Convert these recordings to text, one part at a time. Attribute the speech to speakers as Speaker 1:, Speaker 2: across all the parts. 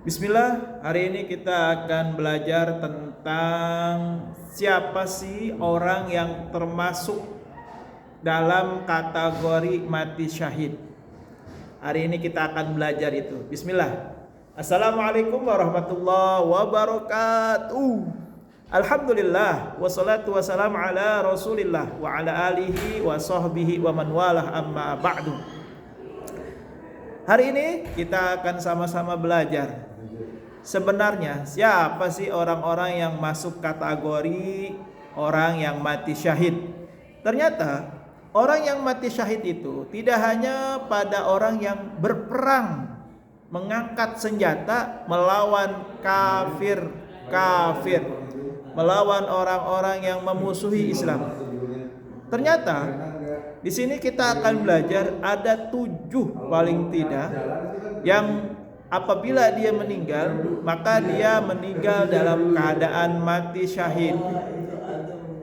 Speaker 1: Bismillah, hari ini kita akan belajar tentang siapa sih orang yang termasuk dalam kategori mati syahid. Hari ini kita akan belajar itu. Bismillah. Assalamualaikum warahmatullahi wabarakatuh. Alhamdulillah wassalatu wassalamu ala Rasulillah wa ala alihi wa sahbihi wa man walah amma ba'du. Hari ini kita akan sama-sama belajar. Sebenarnya siapa sih orang-orang yang masuk kategori orang yang mati syahid? Ternyata orang yang mati syahid itu tidak hanya pada orang yang berperang, mengangkat senjata melawan kafir, melawan orang-orang yang memusuhi Islam. Ternyata di sini kita akan belajar ada 7 paling tidak yang apabila dia meninggal, maka dia meninggal dalam keadaan mati syahid.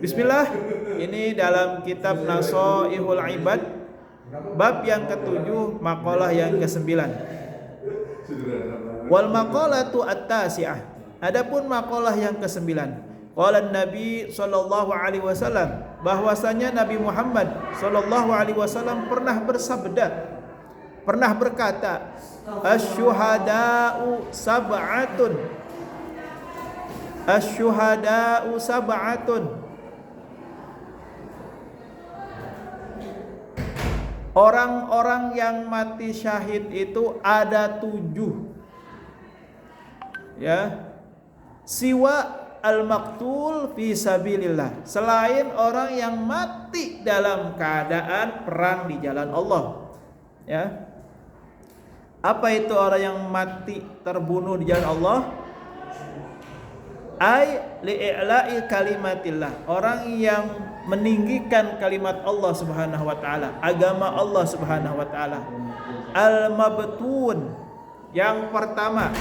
Speaker 1: Bismillah, ini dalam kitab Nasaihul Ibad, bab yang ke-7, maqalah yang ke-9. Wal maqalatu at-tasi'ah. Adapun maqalah yang ke-9, qala Nabi sallallahu alaihi wasallam, bahwasanya Nabi Muhammad sallallahu alaihi wasallam pernah berkata, Asy-syuhada'u sab'atun. Orang-orang yang mati syahid itu ada 7. Ya. Siwa al-maqtul fi sabilillah. Selain orang yang mati dalam keadaan perang di jalan Allah. Ya. Apa itu orang yang mati terbunuh di jalan Allah? Ai li'i'la'i kalimatillah, orang yang meninggikan kalimat Allah Subhanahu wa taala, agama Allah Subhanahu wa taala. Al-mabtun, yang pertama,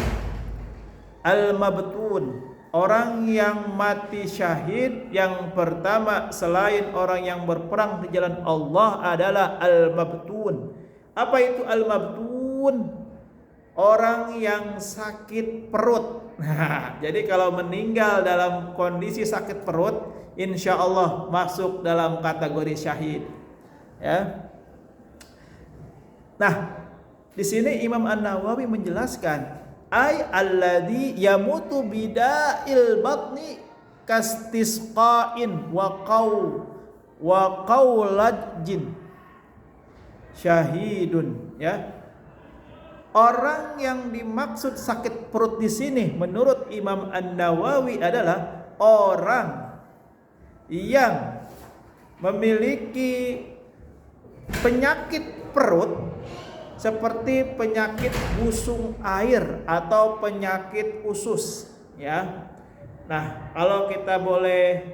Speaker 1: al-mabtun, orang yang mati syahid yang pertama selain orang yang berperang di jalan Allah adalah al-mabtun. Apa itu al-mabtun? Orang yang sakit perut. Nah, jadi kalau meninggal dalam kondisi sakit perut, insya Allah masuk dalam kategori syahid. Ya. Nah, di sini Imam An-Nawawi menjelaskan, ay alladzi yamutu bida'il batni kastisqain wa qaulajin syahidun, ya. Orang yang dimaksud sakit perut di sini menurut Imam An-Nawawi adalah orang yang memiliki penyakit perut seperti penyakit busung air atau penyakit usus, ya. Nah, kalau kita boleh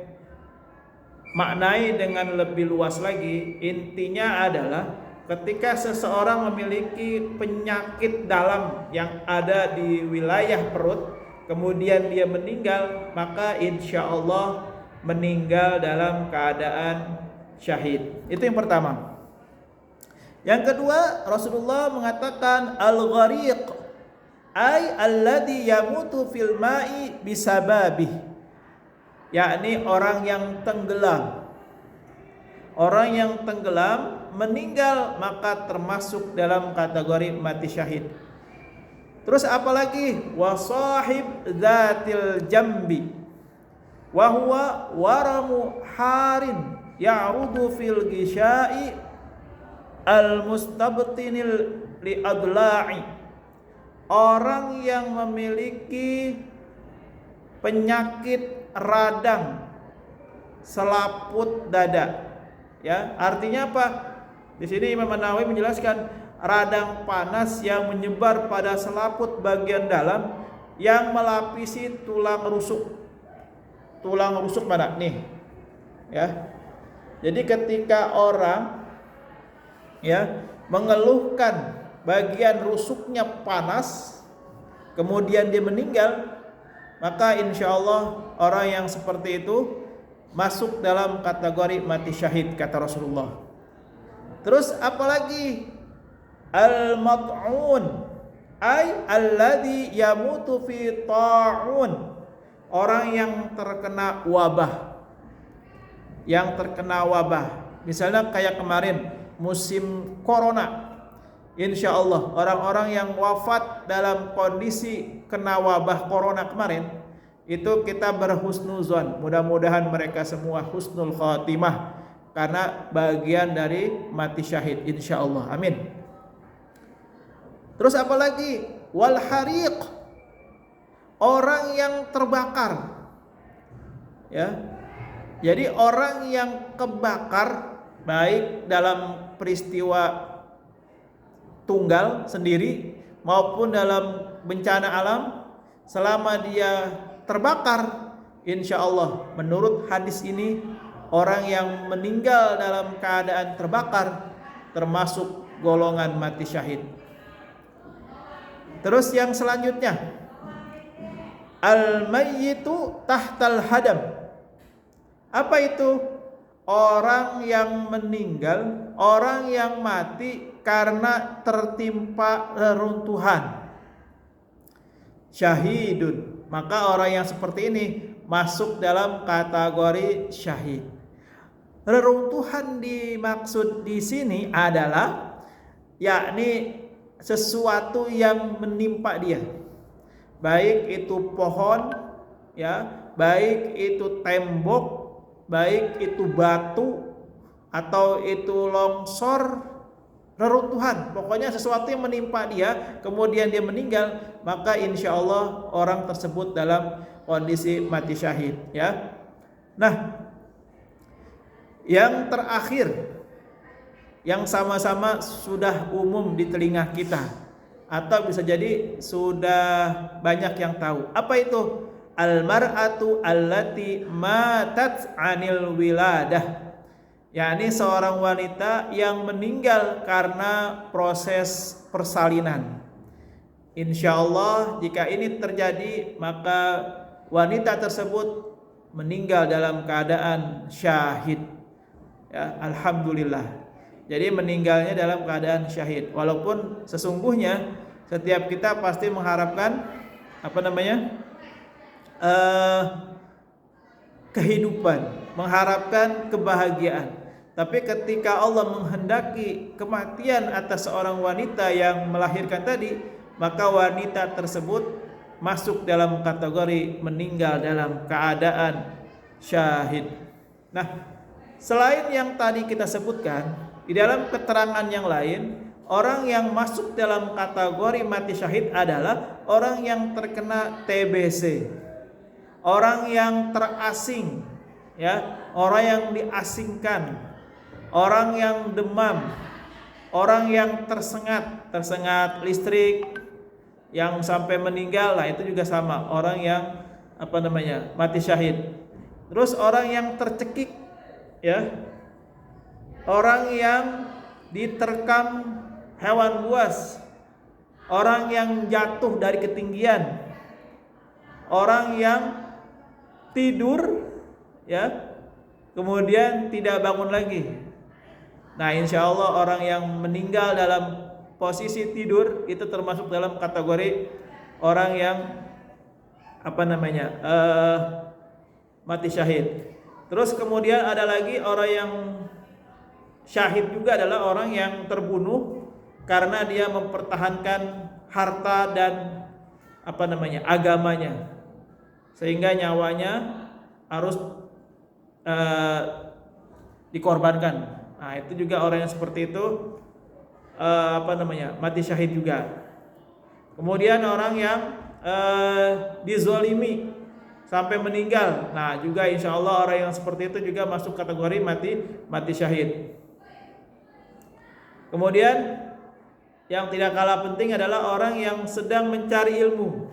Speaker 1: maknai dengan lebih luas lagi, intinya adalah ketika seseorang memiliki penyakit dalam yang ada di wilayah perut, kemudian dia meninggal, maka insya Allah meninggal dalam keadaan syahid. Itu yang pertama. Yang kedua, Rasulullah mengatakan al-ghariq, ay alladhi yamutu fil ma'i bisababih, yakni orang yang tenggelam. Orang yang tenggelam meninggal maka termasuk dalam kategori mati syahid. Terus apalagi wasahib dzatil jambi wa huwa waramu harin ya'rudu fil gisha'i al mustabtinil li adla'i. Orang yang memiliki penyakit radang selaput dada. Ya, artinya apa? Di sini Imam An-Nawawi menjelaskan radang panas yang menyebar pada selaput bagian dalam yang melapisi tulang rusuk. Tulang rusuk mana? Nih. Ya. Jadi ketika orang ya mengeluhkan bagian rusuknya panas, kemudian dia meninggal, maka insya Allah orang yang seperti itu masuk dalam kategori mati syahid, kata Rasulullah. Terus apalagi al-mat'un, Ai alladzi yamutu fi ta'un. Orang yang terkena wabah. Yang terkena wabah. Misalnya kayak kemarin musim corona. Insya Allah orang-orang yang wafat dalam kondisi kena wabah corona kemarin, itu kita berhusnuzon, mudah-mudahan mereka semua husnul khatimah, karena bagian dari mati syahid insya Allah, amin. Terus apa lagi? Wal hariq, orang yang terbakar, ya. Jadi orang yang kebakar baik dalam peristiwa tunggal sendiri maupun dalam bencana alam, selama dia terbakar, insya Allah menurut hadis ini orang yang meninggal dalam keadaan terbakar termasuk golongan mati syahid. Terus yang selanjutnya, al-mayyitu tahtal hadam. Apa itu? Orang yang meninggal, orang yang mati karena tertimpa reruntuhan. Syahidun, maka orang yang seperti ini masuk dalam kategori syahid. Reruntuhan dimaksud di sini adalah yakni sesuatu yang menimpa dia. Baik itu pohon, ya, baik itu tembok, baik itu batu atau itu longsor, reruntuhan, pokoknya sesuatu yang menimpa dia kemudian dia meninggal, maka insya Allah orang tersebut dalam kondisi mati syahid, ya. Nah, yang terakhir yang sama-sama sudah umum di telinga kita atau bisa jadi sudah banyak yang tahu, apa itu? Al-mar'atu allati matat 'anil wiladah, yakni seorang wanita yang meninggal karena proses persalinan. Insya Allah jika ini terjadi maka wanita tersebut meninggal dalam keadaan syahid, ya, alhamdulillah. Jadi meninggalnya dalam keadaan syahid. Walaupun sesungguhnya setiap kita pasti mengharapkan kehidupan, mengharapkan kebahagiaan. Tapi ketika Allah menghendaki kematian atas seorang wanita yang melahirkan tadi, maka wanita tersebut masuk dalam kategori meninggal dalam keadaan syahid. Nah, selain yang tadi kita sebutkan, di dalam keterangan yang lain, orang yang masuk dalam kategori mati syahid adalah orang yang terkena TBC, orang yang terasing, ya, orang yang diasingkan, orang yang demam, orang yang tersengat listrik yang sampai meninggal, lah itu juga sama, orang yang mati syahid. Terus orang yang tercekik, ya, orang yang diterkam hewan buas, orang yang jatuh dari ketinggian, orang yang tidur, ya, kemudian tidak bangun lagi. Nah, insya Allah orang yang meninggal dalam posisi tidur itu termasuk dalam kategori orang yang mati syahid. Terus kemudian ada lagi orang yang syahid juga adalah orang yang terbunuh karena dia mempertahankan harta dan agamanya, sehingga nyawanya harus dikorbankan. Nah, itu juga orang yang seperti itu mati syahid juga. Kemudian orang yang dizolimi sampai meninggal, nah juga insya Allah orang yang seperti itu juga masuk kategori mati syahid. Kemudian yang tidak kalah penting adalah orang yang sedang mencari ilmu.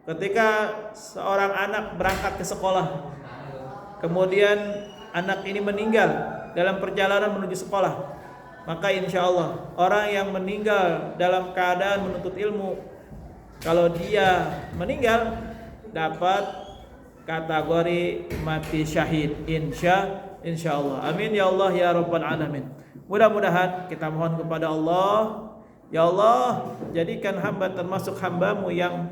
Speaker 1: Ketika seorang anak berangkat ke sekolah, kemudian anak ini meninggal dalam perjalanan menuju sekolah, maka insya Allah orang yang meninggal dalam keadaan menuntut ilmu, kalau dia meninggal dapat kategori mati syahid insya Allah. Amin ya Allah ya rabbal alamin. Mudah-mudahan kita mohon kepada Allah Ya Allah, jadikan hamba termasuk hamba-Mu yang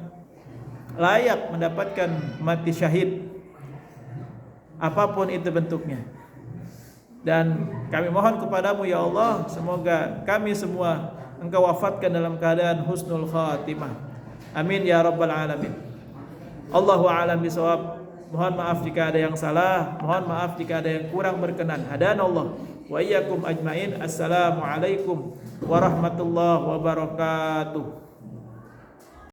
Speaker 1: layak mendapatkan mati syahid, apapun itu bentuknya. Dan kami mohon kepadamu ya Allah, semoga kami semua Engkau wafatkan dalam keadaan husnul khatimah. Amin ya rabbal alamin. Allahu a'lam bishawab. Mohon maaf jika ada yang salah, mohon maaf jika ada yang kurang berkenan. Hadanallah wa iyyakum ajmain. Assalamualaikum warahmatullahi wabarakatuh.